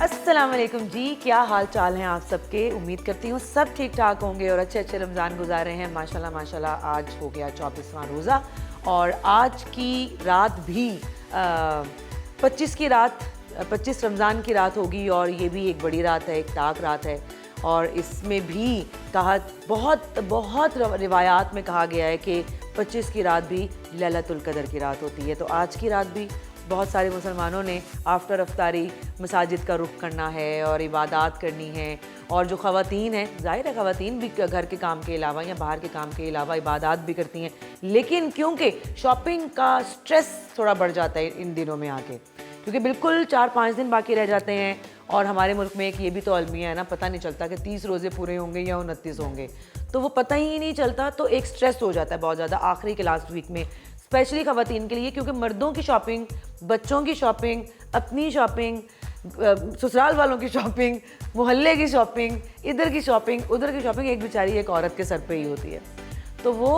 अस्सलाम वालेकुम जी, क्या हाल चाल हैं आप सबके। उम्मीद करती हूँ सब ठीक ठाक होंगे और अच्छे अच्छे रमज़ान गुजार रहे हैं। माशाल्लाह माशाल्लाह, आज हो गया 24वां रोज़ा और आज की रात भी 25 की रात, 25 रमज़ान की रात होगी और ये भी एक बड़ी रात है, एक ताक रात है। और इसमें भी कहा बहुत रिवायात में कहा गया है कि 25 की रात भी लैलतुल क़द्र की रात होती है। तो आज की रात भी बहुत सारे मुसलमानों ने आफ्टर अफ्तारी मसाजिद का रुख करना है और इबादत करनी है। और जो ख़वातीन हैं, ज़ाहिर है ख़वातीन भी घर के काम के अलावा या बाहर के काम के अलावा इबादत भी करती हैं, लेकिन क्योंकि शॉपिंग का स्ट्रेस थोड़ा बढ़ जाता है इन दिनों में आके, क्योंकि बिल्कुल 4-5 दिन बाकी रह जाते हैं। और हमारे मुल्क में एक ये भी तो अलमिया है ना, पता नहीं चलता कि 30 रोज़े पूरे होंगे या 29 होंगे, तो वो पता ही नहीं चलता। तो एक स्ट्रेस हो जाता है बहुत ज़्यादा आखिरी के लास्ट वीक में, स्पेशली ख़वातीन के लिए, क्योंकि मर्दों की शॉपिंग, बच्चों की शॉपिंग, अपनी शॉपिंग, ससुराल वालों की शॉपिंग, मोहल्ले की शॉपिंग, इधर की शॉपिंग, उधर की शॉपिंग, एक बेचारी एक औरत के सर पे ही होती है। तो वो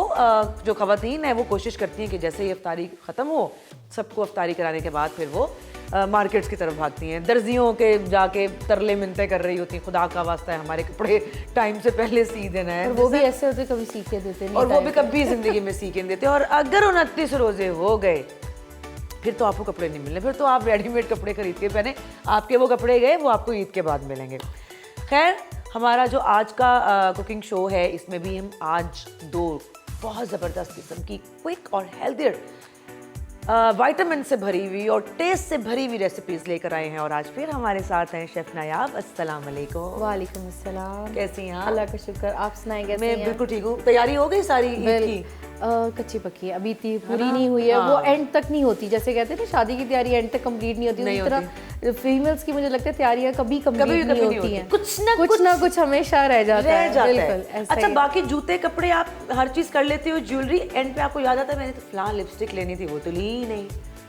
जो ख़वातीन है वो कोशिश करती हैं कि जैसे ही इफ्तारी ख़त्म हो, सबको इफ्तारी कराने के बाद फिर वो मार्केट्स की तरफ भागती हैं, दर्जियों के जाके तरले मिन्नतें कर रही होती हैं, खुदा का वास्ता है हमारे कपड़े टाइम से पहले सी देना है। वो भी ऐसे होते कभी सी के देते नहीं, और वो भी कभी ज़िंदगी में सी के नहीं देते। और अगर 29 रोज़े हो गए फिर तो आपको कपड़े नहीं मिलने, फिर तो आप रेडीमेड कपड़े खरीद के पहने, आपके वो कपड़े गए वो आपको ईद के बाद मिलेंगे। खैर, हमारा जो आज का कुकिंग शो है, इसमें भी हम आज 2 बहुत ज़बरदस्त किस्म की क्विक और हेल्दियर विटामिन से भरी हुई और टेस्ट से भरी हुई रेसिपीज़ लेकर आए हैं। और आज फिर हमारे साथ हैं शेफ़ नायाब। अस्सलाम वालेकुम। वालेकुम अस्सलाम। कैसी हैं आप? अल्लाह का शुक्र, आप सुनाएं कैसे हैं? मैं बिल्कुल ठीक हूँ। तैयारी हो गई सारी ईद की? कच्ची पक्की है, अभी पूरी नहीं हुई है। वो एंड तक नहीं होती, जैसे कहते हैं ना शादी की तैयारी एंड तक कंप्लीट नहीं होती, उसी तरह फीमेल्स की मुझे लगता है तैयारियां कभी कंप्लीट नहीं होती हैं। कुछ ना कुछ हमेशा रह जाता है। अच्छा, बाकी जूते कपड़े आप हर चीज़ कर लेते हो, ज्वेलरी एंड पे आपको याद आता है मैंने तो फलां लिपस्टिक लेनी थी, वो तो ली ही नहीं।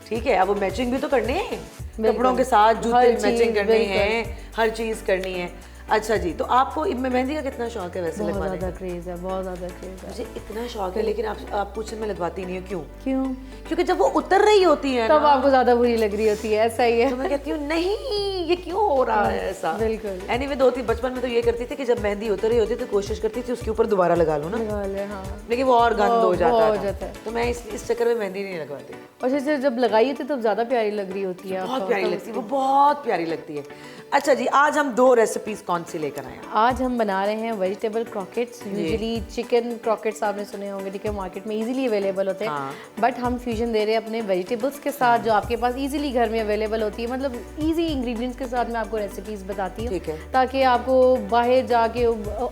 ठीक है, अब वो मैचिंग भी तो करने हैं कपड़ों के साथ, जूते मैचिंग करने हैं, हर चीज़ करनी है। अच्छा जी, तो आपको मेहंदी का कितना शौक है वैसे? बहुत ज़्यादा क्रेज़ है, बहुत ज़्यादा क्रेज़ है। मुझे इतना शौक है, लेकिन आप पूछने में लगवाती नहीं हो। क्यों? क्योंकि जब वो उतर रही होती है तब आपको ज़्यादा बुरी लग रही होती है, ऐसा ही है। तो मैं कहती हूँ नहीं, ये क्यों हो रहा है ऐसा। बिल्कुल। एनीवे, 2-3 बचपन में तो ये करती थी कि जब मेहंदी उतर रही होती तो कोशिश करती थी उसके ऊपर दोबारा लगा लूँ ना, हाँ। लेकिन वो और गंद हो जाता था। तो मैं इस चक्कर में मेहंदी नहीं लगवाती। और जैसे जब लगाई होती तब ज़्यादा प्यारी लग रही होती है, बहुत प्यारी लगती है, वो बहुत प्यारी लगती है। अच्छा जी, आज हम 2 रेसिपीज कौन सी लेकर आए हैं? आज हम बना रहे हैं vegetable croquettes. Usually chicken croquettes आपने सुने होंगे, ठीक है, मार्केट में इजीली अवेलेबल होते हैं। हाँ। बट हम फ्यूजन दे रहे हैं अपने वेजिटेबल्स के साथ, जो आपके पास इजीली घर में अवेलेबल होती है। मतलब इजी इंग्रेडिएंट्स के साथ मैं आपको रेसिपीज़ बताती हूँ, ताकि आपको बाहर जाके,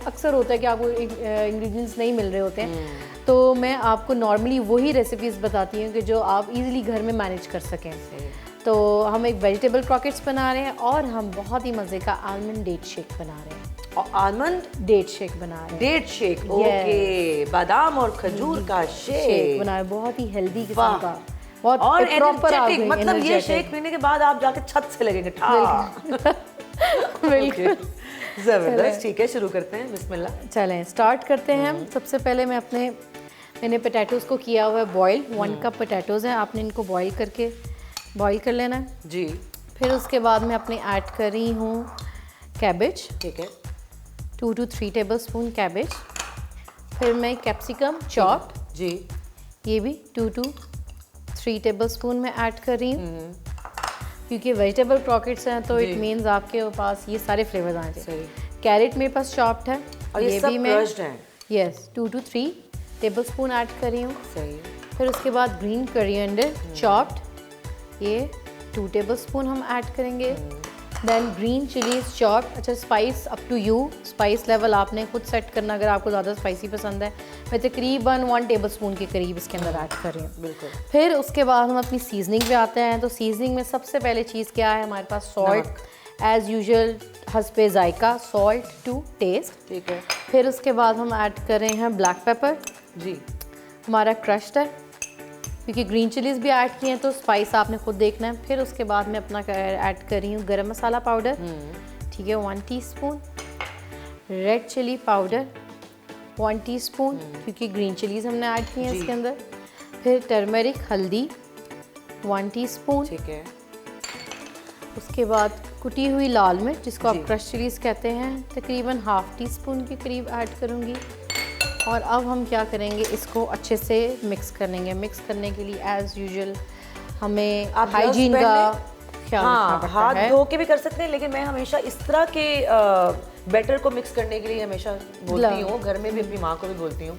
अक्सर होता है कि आपको इंग्रेडिएंट्स नहीं मिल रहे होते हैं, तो मैं आपको नॉर्मली वही रेसिपीज़ बताती हूँ कि जो आप इजीली घर में मैनेज कर सकें। तो हम एक वेजिटेबल क्रॉकेट्स बना रहे हैं और हम बहुत ही मज़े का आलमंड डेट शेक बना रहे हैं। और आलमंड डेट शेक बना रहे हैं। डेट शेक, ओके, बादाम और खजूर का शेक बना रहे हैं, बहुत ही हेल्दी किस्म का, बहुत और प्रॉपर। मतलब ये शेक पीने के बाद आप जाके छत से लगेंगे बिल्कुल। जबरदस्त। ठीक है, शुरू करते हैं, बिस्मिल्लाह। चलें स्टार्ट करते हैं हम। सबसे पहले मैंने पोटैटोज़ को किया हुआ है बॉयल। 1 कप पोटैटोज़ हैं, आपने इनको बॉयल कर लेना है जी। फिर उसके बाद मैं अपने ऐड कर रही हूँ कैबेज। ठीक है, 2 to 3 टेबलस्पून कैबेज। फिर मैं कैप्सिकम चॉप्ड जी, ये भी 2 to 3 टेबलस्पून में ऐड कर रही हूँ, क्योंकि वेजिटेबल क्रॉकेट्स हैं तो इट मीन्स आपके पास ये सारे फ्लेवर्स आने चाहिए। कैरेट मेरे पास चॉप्ड है और ये सब भी मैं क्रश्ड हैं। यस, 2 to 3 टेबलस्पून ऐड कर रही हूँ। सही। फिर उसके बाद ग्रीन कोरिएंडर चॉप्ड, ये 2 टेबलस्पून हम ऐड करेंगे। Then green chillies chopped. अच्छा, spice up to you, spice level आपने खुद सेट करना, अगर आपको ज़्यादा स्पाइसी पसंद है। मैं तकरीबन 1 टेबलस्पून के करीब इसके अंदर ऐड कर रही हूँ। बिल्कुल। फिर उसके बाद हम अपनी सीजनिंग पे आते हैं। तो सीजनिंग में सबसे पहले चीज़ क्या है हमारे पास? सॉल्ट, एज़ यूजुअल हस्बे जायका, सॉल्ट टू टेस्ट। ठीक है। फिर उसके बाद हम ऐड कर रहे हैं ब्लैक पेपर जी, हमारा क्रश्ड है, क्योंकि ग्रीन चिलीज़ भी ऐड किए हैं तो स्पाइस आपने खुद देखना है। फिर उसके बाद मैं अपना ऐड कर रही हूँ गरम मसाला पाउडर, ठीक है, 1 teaspoon. Red chilli powder 1 teaspoon, क्योंकि ग्रीन चिलीज़ हमने ऐड की हैं इसके अंदर। फिर टर्मरिक हल्दी 1 टीस्पून। ठीक है। उसके बाद कुटी हुई लाल मिर्च जिसको आप जी। क्रश चिलीज कहते हैं, तकरीबन ½ टीस्पून के करीब ऐड करूँगी। और अब हम क्या करेंगे, इसको अच्छे से मिक्स करेंगे। मिक्स करने के लिए एज यूजुअल हमें आप हाइजीन gloves का पहन ख्याल हाँ, रखना हाथ पड़ता है। धो के भी कर सकते हैं, लेकिन मैं हमेशा इस तरह के बैटर को मिक्स करने के लिए हमेशा बोलती हूँ, घर में भी अपनी माँ को भी बोलती हूँ,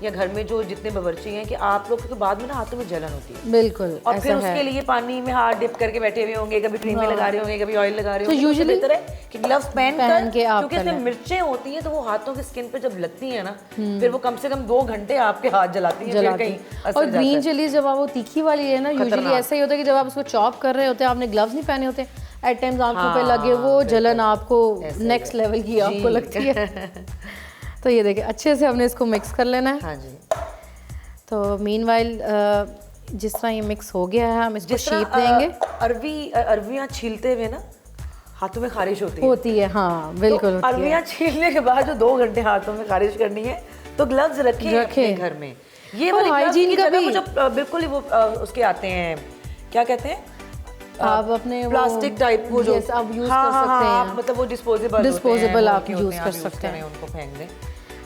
या घर में जो जितने बावर्ची हैं, कि आप लोग के बाद में ना हाथों में जलन होती है, बिल्कुल और ऐसा फिर है। उसके लिए पानी में हाथ डिप करके बैठे हुए होंगे, कभी क्रीम में लगा रहे होंगे, कभी ऑयल लगा रहे तो होंगे, usually बेहतर है कि ग्लव्स पहन पहन के आप क्योंकि कर इसमें लें। मिर्चें होती हैं, तो वो हाथों की स्किन पे जब लगती हैं ना, फिर वो कम से कम 2 घंटे आपके हाथ जलाती हैं, फिर जलाती कहीं हैं। असर और जाता ग्रीन है। चिलीज जब आप वो तीखी वाली है ना, यूजुअली खतरनाक। ऐसा ही होता है कि जब आप उसको चॉप कर रहे होते हैं, आपने ग्लव्स नहीं पहने होते, एट टाइम्स आंखों पे लगे, वो जलन आपको नेक्स्ट लेवल की आपको लगती है। तो ये देखिए अच्छे से हमने इसको मिक्स कर लेना है। हाँ जी। तो मीनवाइल जिस तरह ये मिक्स हो गया है, हम इसको जिस तरह शेप देंगे। अरवियाँ छीलते हुए ना हाथों में खारिश होती है, होती है, हाँ बिल्कुल तो होती है। अरवियाँ छीलने के बाद जो 2 घंटे हाथों में खारिश करनी है, तो ग्लव्स रखें अपने घर में। ये और वाले ग्लव्स hygiene की का जगह भी- वो जो बिल्कुल ही वो उसके आते हैं, क्या कहते हैं, आप अपने प्लास्टिक टाइप वो जो yes, आप यूज हाँ, कर हाँ, सकते हाँ, हैं। मतलब वो डिस्पोजेबल Disposable आप use कर सकते करें, हैं। उनको फेंक दें।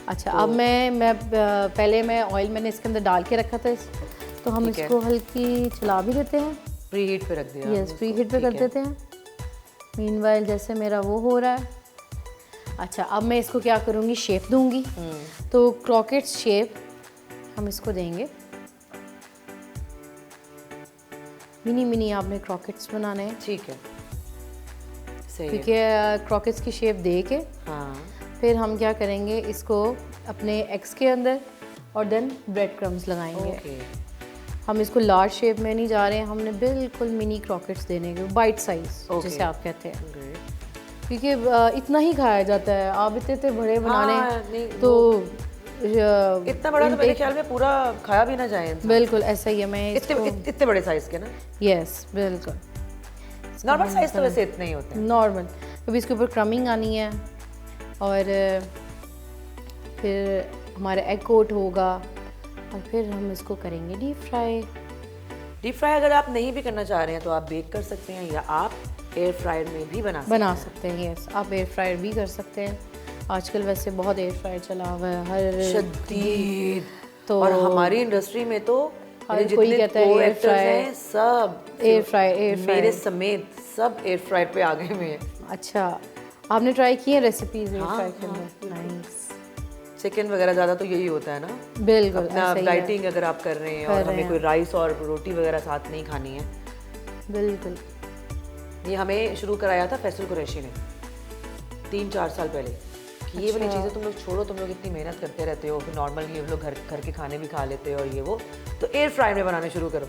अच्छा अब मैं पहले मैं ऑयल मैंने इसके अंदर डाल के रखा था, तो हम ठीक है। इसको हल्की चला भी देते हैं। प्री हीट पे रख दिया यस, प्री हीट पे कर देते हैं। मीनवाइल जैसे मेरा वो हो रहा है। अच्छा अब मैं इसको क्या करूँगी, शेप दूंगी। तो क्रॉकेट शेप हम इसको देंगे। मिनी मिनी आपने क्रॉकेट्स बनाने हैं, ठीक है, सही है। ठीक है। क्रॉकेट्स की शेप दे के हाँ, फिर हम क्या करेंगे, इसको अपने एग्स के अंदर और देन ब्रेड क्रम्स लगाएंगे। ओके, हम इसको लार्ज शेप में नहीं जा रहे हैं, हमने बिल्कुल मिनी क्रॉकेट्स देने के, बाइट साइज Okay. जिसे आप कहते हैं, ग्रेट। क्योंकि इतना ही खाया जाता है। आप इतने इतने बड़े बना हाँ, लें नहीं, तो इतना बड़ा तो मेरे ख्याल में पूरा खाया भी ना जाए इंसान। बिल्कुल ऐसा ही है। मैं इतने बड़े साइज के ना, यस बिल्कुल नॉर्मल साइज तो वैसे इतने ही होते हैं। नॉर्मल। अभी इसके ऊपर क्रमिंग आनी है और फिर हमारा एग कोट होगा और फिर हम इसको करेंगे डीप फ्राई। डीप फ्राई अगर आप नहीं भी करना चाह रहे हैं तो आप बेक कर सकते हैं, या आप एयर फ्रायर में भी बना सकते हैं। यस, आप एयर फ्रायर भी कर सकते हैं। आजकल वैसे बहुत एयर फ्रायर चला हुआ है हर शदीद। तो और हमारी इंडस्ट्री में तो हर कोई कहता है एयर एक्टर्स फ्रायर, हैं सब एयर फ्रायर मेरे समेत सब एयर फ्रायर पे आ गए हुए हैं। अच्छा आपने ट्राई की है रेसिपीज एयर हाँ, फ्राई के हाँ, अंदर? नाइस, चिकन वगैरह ज़्यादा तो यही होता है ना, बिल्कुल अपना ऐसा ही है। डाइटिंग अगर आप कर रहे हैं कर और रहे हमें हैं। कोई राइस और रोटी वगैरह साथ नहीं खानी है। बिल्कुल। ये हमें शुरू कराया था फैसल कुरैशी ने 3-4 साल पहले कि ये वाली चीज़ें तुम लोग छोड़ो, तुम लोग इतनी मेहनत करते रहते हो, फिर नॉर्मल ये लोग घर के खाने भी खा लेते हो और ये वो, तो एयर फ्रायर में बनाने शुरू करो।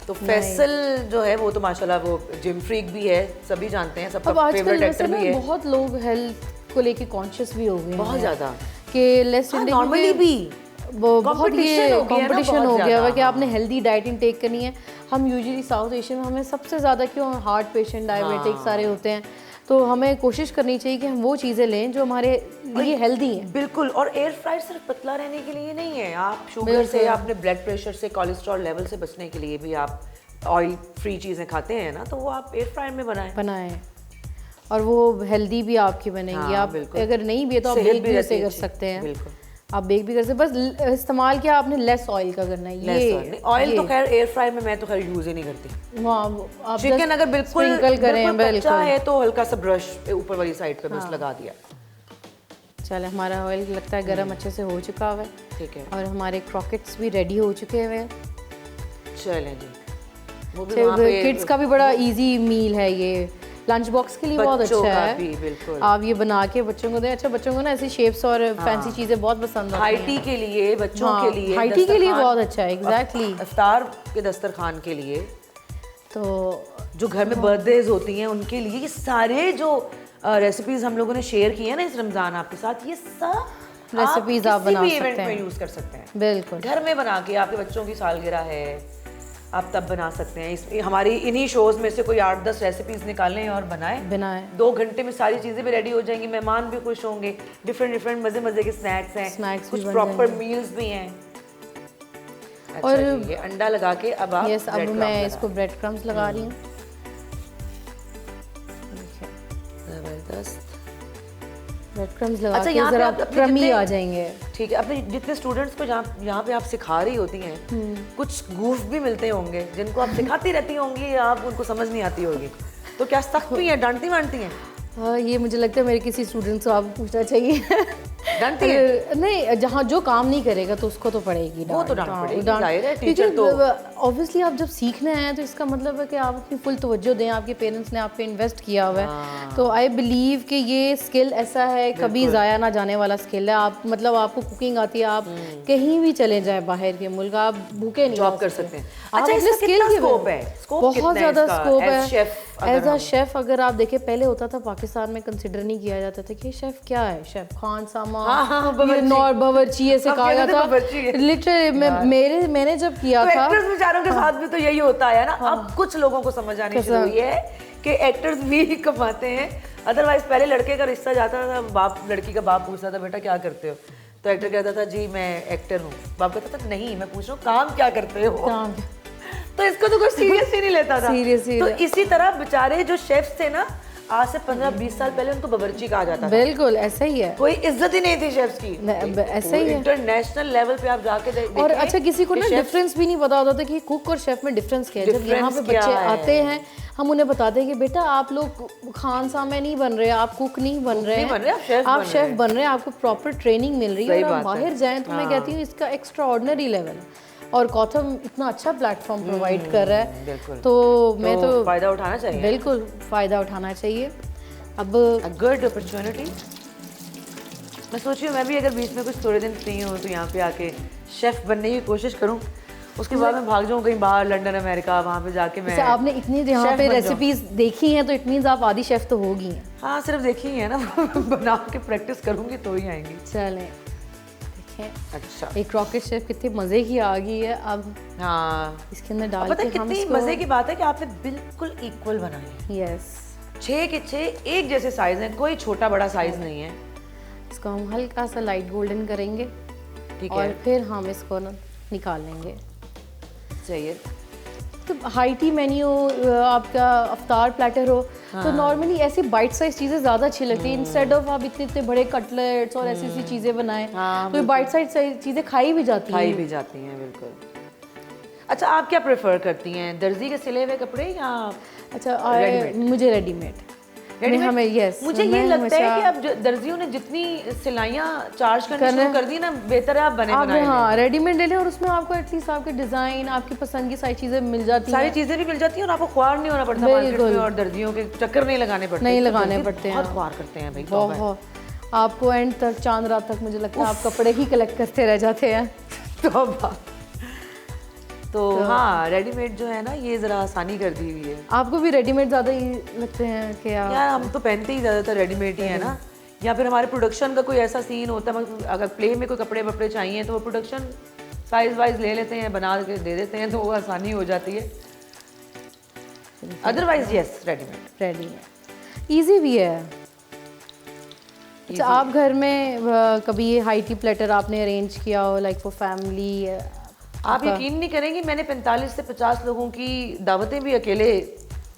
तो फैसल जो है वो तो माशाल्लाह वो जिम फ्रीक भी है, सभी जानते हैं, अब सबका आजकल फेवरेट वैसे एक्टर ना भी है, बहुत लोग हेल्थ को लेके कॉन्शियस भी हो गए हैं बहुत ज़्यादा। कि लेस नॉर्मली भी वो बहुत ये Competition हो गया है ना, कंपटीशन बहुत हो गया ज़्यादा, है कि आपने हेल्दी डाइट इनटेक करनी है। हम यूजुअली साउथ एशिया में हमें सबसे ज़्यादा क्यों हार्ट पेशेंट डायबिटिक सारे होते हैं, तो हमें कोशिश करनी चाहिए कि हम वो चीज़ें लें जो हमारे लिए हेल्दी हैं। बिल्कुल। और एयर फ्रायर सिर्फ पतला रहने के लिए नहीं है, आप शुगर से, अपने ब्लड प्रेशर से, कोलेस्ट्रॉल लेवल से बचने के लिए भी आप ऑयल फ्री चीज़ें खाते हैं ना, तो वो आप एयर फ्रायर में बनाएं और वो हेल्दी भी आपकी बनेंगी। हाँ, आप बिल्कुल। अगर नहीं भी है तो आप सेहत बेक भी भी रहती उसे है कर अच्छी। सकते हैं। बिल्कुल, आप बेक भी कर सकते हैं, बस इस्तेमाल क्या आपने लेस ऑयल का करना है। ये ऑयल तो खैर एयर फ्रायर में मैं तो खैर यूज ही नहीं करती। वहाँ आप चिकन अगर बिल्कुल स्प्रिंकल करें, कच्चा है तो हल्का सा ब्रश ऊपर वाली साइड पे बस लगा दिया। चले हमारा ऑयल लगता है गरम अच्छे से हो चुका हुआ है, ठीक है, और हमारे क्रॉकेट्स भी रेडी हो चुके हुए हैं। चलें जी। वो भी वहाँ पे किड्स का भी बड़ा इजी मील है ये, लंच बॉक्स के लिए बहुत बच्चों अच्छा का है। भी, बिल्कुल। आप ये बना के बच्चों को दें। अच्छा बच्चों को ना ऐसी शेप्स और फैंसी चीज़ें बहुत पसंद आती हाई हैं। टी के लिए, बच्चों हाँ, के लिए, हाई टी के लिए दस्तरखान, बहुत अच्छा है। एग्जैक्टली। इफ्तार के दस्तरखान के लिए, तो जो घर में बर्थडेज होती हैं उनके लिए, ये सारे जो रेसिपीज हम लोगों ने शेयर की है ना इस रमज़ान आपके साथ, ये सब रेसिपीज आप बना किसी भी सकते इवेंट में हैं। यूज़ कर सकते हैं। बिल्कुल घर में बना के, आपके बच्चों की सालगिरह है, आप तब बना सकते हैं। इस हमारी इन्हीं शोज़ में से कोई 8-10 रेसिपीज़ निकालें और बनाएं। 2 घंटे में सारी चीज़ें भी रेडी हो जाएंगी, मेहमान भी खुश होंगे, डिफरेंट मज़े के स्नैक्स हैं, कुछ प्रॉपर मील्स भी हैं। अच्छा और जी, ये अंडा लगा के अब आप यस, अब bread मैं crumb इसको ब्रेड क्रम्स लगा रही हूँ। ब्रेड क्रम्स लगा अच्छा, के यहाँ पे जरा आप अपने क्रमी जितने- आ जाएंगे। ठीक है, अपने जितने स्टूडेंट्स को यहाँ पे आप सिखा रही होती हैं, कुछ गूफ भी मिलते होंगे जिनको आप सिखाती रहती होंगी, आप उनको समझ नहीं आती होगी, तो क्या सख्त भी हैं, डांटती वांटती हैं? हाँ, ये मुझे लगता है मेरे किसी स्टूडेंट से आपको पूछना चाहिए। डांटती है? नहीं, जहाँ जो काम नहीं करेगा तो उसको तो पड़ेगी वो तो डांट पड़ेगी, डांट। जाहिर है, टीचर तो ऑब्वियसली आप जब सीखना है तो इसका मतलब है कि आप अपनी फुल तवज्जो दें, आपके पेरेंट्स ने आप पे इन्वेस्ट किया हुआ है। तो आई बिलीव कि ये स्किल ऐसा है कभी ज़ाया ना जाने वाला स्किल है। आप मतलब आपको कुकिंग आती है, आप कहीं भी चले जाए बाहर के मुल्क, आप भूखे नहीं जॉब कर सकते हैं। आप अच्छा, अपने इसका स्किल कितना की स्कोप है? स्कोप बहुत ज़्यादा स्कोप है। एज अ है शेफ अगर आप देखें, पहले होता था पाकिस्तान में कंसिडर नहीं किया जाता था कि शेफ क्या है, शेफ खान सामा, नॉर बावर्ची ऐसे कहा जाता था। लिटरली मैंने जब किया था, एक्टर्स बेचारों के साथ भी तो यही होता है ना। अब कुछ लोगों को समझ आनी शुरू हुई है कि एक्टर्स भी कमाते हैं। अदरवाइज पहले लड़के का रिश्ता जाता था, बाप लड़की का बाप पूछता था बेटा क्या करते हो, तो एक्टर कहता था जी मैं एक्टर हूँ। बाप कहता था नहीं, मैं पूछ रहा हूँ काम क्या करते हो। तो इसको तो कोई सीरियस ही नहीं लेता था। Seriously। तो इसी तरह बेचारे जो शेफ्स थे ना, आज से 15-20 साल पहले उनको बावर्ची कहा जाता था। बिल्कुल ऐसा ही है, कोई इज्जत ही नहीं थी शेफ्स की। ऐसा ही है। इंटरनेशनल लेवल पे आप जाके देखिए। और अच्छा, किसी को ना डिफरेंस भी नहीं पता होता था कि कुक और शेफ में डिफरेंस क्या है। जब यहाँ पे बच्चे आते हैं, हम उन्हें बताते हैं कि बेटा आप लोग खान सामे नहीं बन रहे, आप कुक नहीं बन रहे हैं, आप शेफ बन रहे हैं, आपको प्रॉपर ट्रेनिंग मिल रही है और आप बाहर जाएं तो मैं कहती हूँ इसका एक्स्ट्रा ऑर्डिनरी लेवल है। और गौतम इतना अच्छा प्लेटफॉर्म प्रोवाइड कर रहा है, तो मैं तो फायदा उठाना चाहिए। बिल्कुल फ़ायदा उठाना चाहिए। अब गुड अपॉर्चुनिटी। मैं सोच रही हूँ मैं भी अगर बीच में कुछ थोड़े दिन फ्री हूँ तो यहाँ पे आके शेफ बनने की कोशिश करूँ, उसके बाद मैं भाग जाऊँ कहीं बाहर, लंदन अमेरिका, वहाँ पे जाके मैं। आपने इतनी यहाँ पे रेसिपीज देखी हैं तो इट मीन्स आप आधी शेफ तो होगी हैं। हाँ, सिर्फ देखी ही है ना। बना के प्रैक्टिस करूँगी तो ही आएंगी। चलें, अच्छा, एक रॉकेट शेफ कितने मज़े की आ गई है। अब हाँ, इसके अंदर डाल पता के है कितनी मजे की बात है कि आपने बिल्कुल इक्वल बनाई है। यस, 6 के 6 एक जैसे साइज हैं, कोई छोटा बड़ा साइज नहीं है। इसको हम हल्का सा लाइट गोल्डन करेंगे, ठीक है, और फिर हम इसको ना निकाल लेंगे। चाहिए तो हाई टी मेन्यू आपका अफ्तार प्लेटर हो तो नॉर्मली ऐसी बाइट साइज चीज़ें ज़्यादा अच्छी लगती है, इंस्टेड ऑफ आप इतने इतने बड़े कटलेट्स और ऐसी ऐसी चीज़ें बनाएं। तो बाइट साइज चीज़ें खाई भी जाती हैं। बिल्कुल। अच्छा, आप क्या प्रेफर करती हैं, दर्जी के सिले हुए कपड़े या अच्छा, मुझे रेडीमेड। हमें यस, मुझे ये लगता है कि अब दर्जियों ने जितनी सिलाइयाँ चार्ज करनी शुरू कर दी ना, बेहतर है आप बने बनाए। हाँ, रेडीमेड ले लें और उसमें आपको एटलीस्ट आपके डिजाइन, आपकी पसंद की सारी चीजें मिल जाती हैं। सारी चीजें भी मिल जाती हैं और आपको ख्वार नहीं होना पड़ता मार्केट में, और दर्जियों के चक्कर नहीं लगाने पड़ते। नहीं लगाने पड़ते हैं, बहुत ख्वार करते हैं भाई, बहुत। आपको एंड तक, चांद रात तक मुझे लगता है आप कपड़े ही कलेक्ट करते रह जाते हैं। तो हाँ, रेडीमेड जो है ना, ये ज़रा आसानी कर दी हुई है। आपको भी रेडीमेड ज़्यादा ही लगते हैं कि यार हम तो पहनते ही ज़्यादातर रेडीमेड ही है ना, या फिर हमारे प्रोडक्शन का कोई ऐसा सीन होता है, अगर प्ले में कोई कपड़े वपड़े चाहिए तो वो प्रोडक्शन साइज वाइज ले लेते हैं, बना के दे देते हैं, तो वो आसानी हो जाती है। अदरवाइज यस, रेडीमेड ईजी भी है। अच्छा, आप घर में कभी ये हाई टी प्लेटर आपने अरेंज किया हो, लाइक फॉर फैमिली? आप यकीन नहीं करेंगे, मैंने 45 से 50 लोगों की दावतें भी अकेले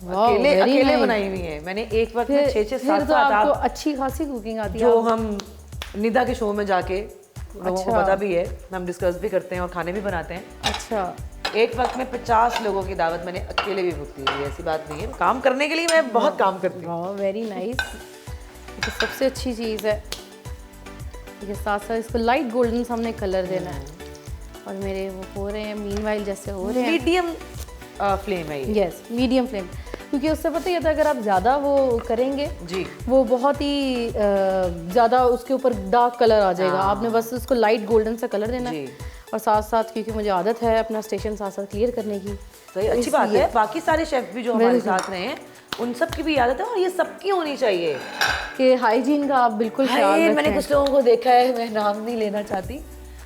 बनाई हुई हैं। मैंने एक वक्त में 6-7 आपको अच्छी खासी कुकिंग आती है। जो हम निदा के शो में जाके लोगों को पता भी है, हम डिस्कस भी करते हैं और खाने भी बनाते हैं। अच्छा, एक वक्त में 50 लोगों की दावत मैंने अकेले भी बुक की हुई, ऐसी बात नहीं है। काम करने के लिए मैं बहुत काम करती हूँ। वेरी नाइस, तो सबसे अच्छी चीज़ है। इसके साथ साथ इसको लाइट गोल्डन हमने कलर देना है, और मेरे वो हो रहे हैं मीनवाइल जैसे हो रहे हैं। मीडियम फ्लेम है ये। यस, मीडियम फ्लेम, क्योंकि उससे पता ही था अगर आप ज़्यादा वो करेंगे जी, वो बहुत ही ज़्यादा उसके ऊपर डार्क कलर आ जाएगा। आपने बस उसको लाइट गोल्डन सा कलर देना है, और साथ साथ क्योंकि मुझे आदत है अपना स्टेशन साथ साथ क्लियर करने की, तो ये अच्छी बात है। बाकी सारे शेफ भी जो हमारे साथ रहे हैं उन सब की भी आदत है, और ये सबकी होनी चाहिए कि हाइजीन का आप बिल्कुल ख्याल रखें। मैंने कुछ लोगों को देखा है, मैं नाम नहीं लेना चाहती,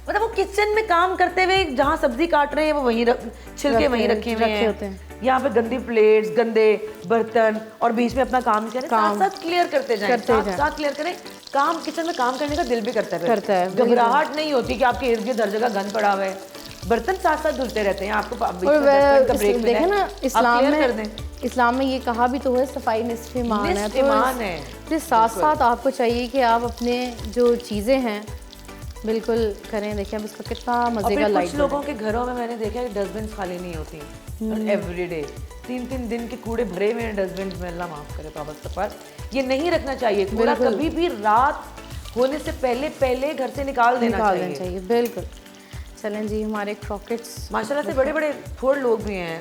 मतलब वो किचन में काम करते हुए जहाँ सब्जी काट रहे हैं वो वहीं छिलके वहीं रखे हुए हैं, यहाँ पे गंदी प्लेट्स, गंदे बर्तन, और बीच में अपना काम करें, साथ साथ क्लियर करते जाएं, साथ क्लियर करें। काम, किचन में काम करने का दिल भी करता है, घबराहट नहीं होती कि आपके इर्द गिर्द हर जगह गंद पड़ा हुआ है, बर्तन साथ साथ धुलते रहते हैं, आपको और देखे ना इस्लाम में ये कहा भी तो है सफाई निस्फ ईमान है, तो साथ साथ आपको चाहिए कि आप अपने जो चीज़ें हैं बिल्कुल करें। देखिए अब इसका कितना मजे का लाइट। कुछ लोगों के घरों में मैंने देखा है डस्टबिन खाली नहीं होती, एवरीडे 3-3 दिन के कूड़े भरे हुए हैं डस्टबिन में, अल्लाह माफ करे तौबा इस्तगफार। ये नहीं रखना चाहिए, कूड़ा कभी भी रात होने से पहले घर से निकाल देना चाहिए। बिल्कुल। चलें जी, हमारे क्रॉकेट्स माशाल्लाह से बड़े बड़े थोड़े लोग भी हैं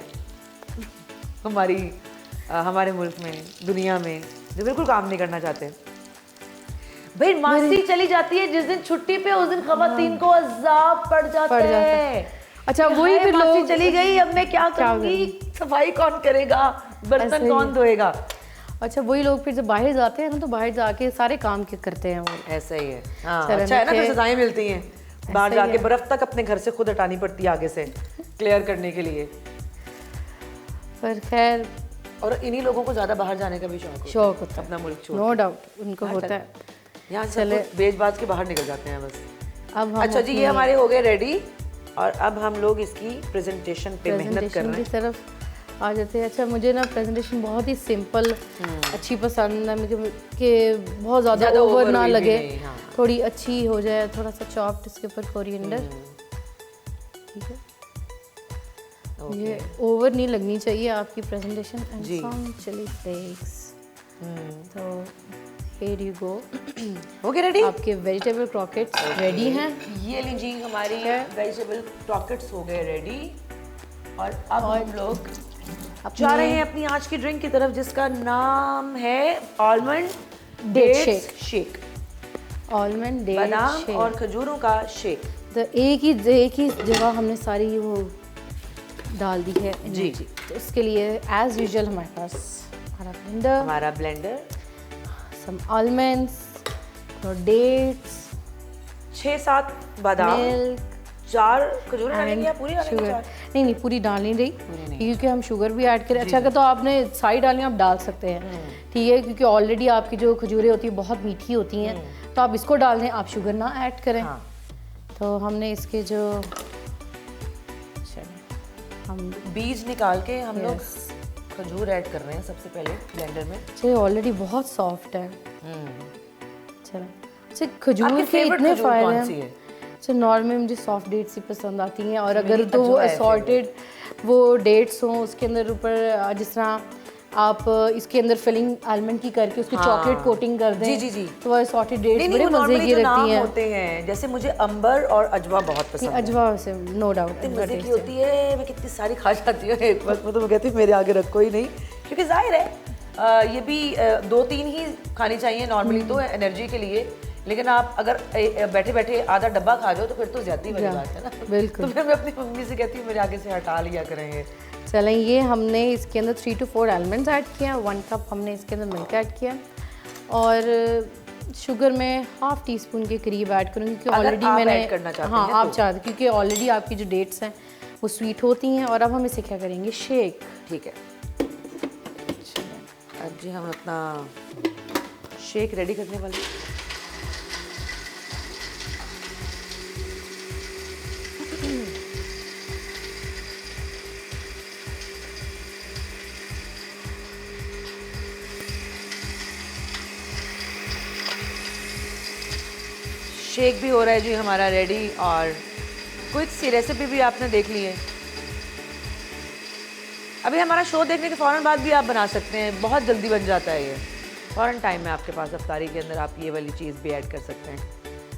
हमारे मुल्क में, दुनिया में, जो बिल्कुल काम नहीं करना चाहते। भाई मासी चली जाती है जिस दिन छुट्टी पे, उस दिन खवातीन को अज़ाब पड़ जाता है। अच्छा वही फिर मासी चली गई, अब मैं क्या करूंगी, सफाई कौन करेगा, बर्तन कौन धोएगा। अच्छा वही लोग फिर जब बाहर जाते हैं ना तो बाहर जाके सारे काम करते हैं वो। ऐसा ही है। अच्छा है ना, फिर सजाएं मिलती हैं, बाहर जाके बर्फ तक अपने घर से खुद हटानी पड़ती है आगे से क्लियर करने के लिए। पर खैर, और इन्हीं लोगों को ज्यादा बाहर जाने का भी शौक होता है, अपना मुल्क छोड़, नो डाउट उनको होता है। यहाँ चले बेच-बाच के बाहर निकल जाते हैं बस। अब हम अच्छा जी, ये हमारे हो गए रेडी और अब हम लोग इसकी प्रेजेंटेशन पे मेहनत कर रहे हैं, की तरफ आ जाते हैं। अच्छा मुझे ना प्रेजेंटेशन बहुत ही सिंपल अच्छी पसंद है, मुझे कि बहुत ज़्यादा ओवर ना लगे, थोड़ी अच्छी हो जाए, थोड़ा सा चॉप्ड इसके ऊपर कोरिएंडर, ठीक है। ये ओवर नहीं लगनी चाहिए आपकी presentation. And some chilli flakes. तो here you go. Okay ready, आपके वेजिटेबल क्रॉकेट्स रेडी हैं। ये लीजिए हमारी वेजिटेबल क्रॉकेट्स हो गए रेडी। और अब हम लोग जा रहे हैं अपनी आज की ड्रिंक की तरफ, जिसका नाम है almond dates shake. Almond dates बादाम और खजूरों का शेक। तो एक ही जगह हमने सारी वो डाल दी है जी। तो उसके लिए एज यूजुअल हमारे पास हमारा ब्लेंडर, सम आलमंड्स और डेट्स, 6-7 बादाम, मिल्क, 4 खजूर डालेंगे, पूरी शुगर नहीं पूरी डाल नहीं रही, क्योंकि हम शुगर भी ऐड करें। अच्छा तो आपने सारी डालनी आप डाल सकते हैं, ठीक है, क्योंकि ऑलरेडी आपकी जो खजूरें होती है बहुत मीठी होती हैं, तो आप इसको डाल दें, आप शुगर ना ऐड करें। तो हमने इसके जो हम बीज निकाल के हम लोग खजूर ऐड कर रहे हैं सबसे पहले ब्लेंडर में। ये ऑलरेडी बहुत सॉफ्ट है। चलो अच्छा, खजूर के इतने फायदे हैं। अच्छा नॉर्मल मुझे सॉफ्ट डेट्स ही पसंद आती हैं, और अगर तो वो असॉर्टेड वो डेट्स हों, उसके अंदर ऊपर जिस तरह आप इसके अंदर फिलिंग आलमंड की करके उसकी चॉकलेट कोटिंग कर दें, जी तो वो असॉर्टेड डेट्स बड़े मजे की रहती हैं। होते हैं जैसे मुझे अंबर और अजवा बहुत पसंद है। अजवा से नो डाउट मजे की होती है, मैं कितनी सारी खा जाती हूँ एक वक्त में, तो मैं कहती हूँ मेरे आगे रखो ही नहीं, क्योंकि जाहिर है ये भी 2-3 ही खानी चाहिए नॉर्मली तो एनर्जी के लिए, लेकिन आप अगर बैठे बैठे आधा डब्बा खा जाओ तो फिर तो ज्यादा वाली बात है ना। बिल्कुल। तो फिर मैं अपनी मम्मी से कहती हूँ मेरे आगे से हटा लिया करेंगे। चलें, ये हमने इसके अंदर 3 to 4 आलमंड्स ऐड किया, 1 कप हमने इसके अंदर मिल्क ऐड किया, और शुगर में ½ टीस्पून के करीब ऐड करूँगी, क्योंकि ऑलरेडी मैंने आप चाहते, क्योंकि ऑलरेडी आपकी जो डेट्स हैं वो स्वीट होती हैं। और अब हम इसे क्या करेंगे, शेक। ठीक है, अब जी हम अपना शेक रेडी करने वाले हैं। शेक भी हो रहा है जी हमारा रेडी, और क्विक सी रेसिपी भी आपने देख ली है। अभी हमारा शो देखने के फ़ौरन बाद भी आप बना सकते हैं, बहुत जल्दी बन जाता है ये, फ़ौरन टाइम में आपके पास अफ्तारी के अंदर आप ये वाली चीज़ भी ऐड कर सकते हैं।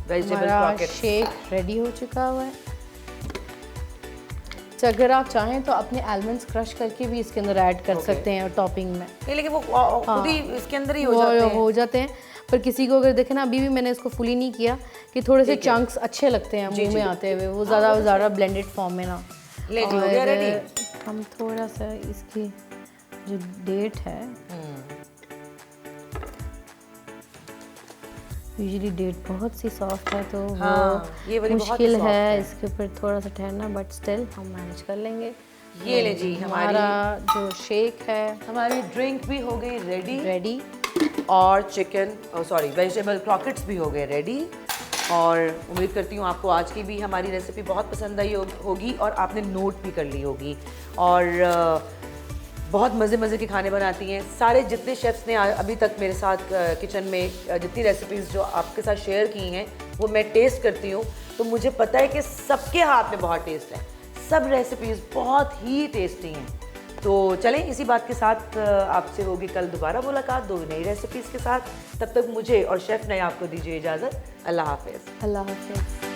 वेजिटेबल क्रॉकेट शेक रेडी हो चुका हुआ है। अगर आप चाहें तो अपने आलमंड्स क्रश करके भी इसके अंदर ऐड कर सकते हैं और टॉपिंग में, लेकिन वो खुद ही इसके अंदर ही हो जाते हैं। पर किसी को अगर देखें ना, अभी भी मैंने इसको फुली नहीं किया कि थोड़े से चंक्स अच्छे लगते हैं मुंह में आते हुए, वो ज़्यादा ब्लेंडेड फॉर्म में ना। ले जी, हो गया रेडी। हम थोड़ा सा इसकी जो डेट है, यूजुअली डेट बहुत सी सॉफ्ट है, तो ये वाली मुश्किल है इसके ऊपर थोड़ा सा ठहरना, बट स्टिल हम मैनेज कर लेंगे। ये ले जी हमारा जो शेक है, हमारी ड्रिंक भी हो गई रेडी, और वेजिटेबल क्रॉकेट्स भी हो गए रेडी। और उम्मीद करती हूँ आपको आज की भी हमारी रेसिपी बहुत पसंद आई होगी और आपने नोट भी कर ली होगी। और बहुत मज़े के खाने बनाती हैं। सारे जितने शेफ़्स ने अभी तक मेरे साथ किचन में जितनी रेसिपीज़ जो आपके साथ शेयर की हैं वो मैं टेस्ट करती हूँ, तो मुझे पता है कि सबके हाथ में बहुत टेस्ट है, सब रेसिपीज़ बहुत ही टेस्टी हैं। तो चलें इसी बात के साथ आपसे होगी कल दोबारा मुलाकात 2 नई रेसिपीज़ के साथ। तब तक मुझे और शेफ़ ने आपको दीजिए इजाज़त। अल्लाह हाफ़िज़। अल्लाह हाफ़िज़।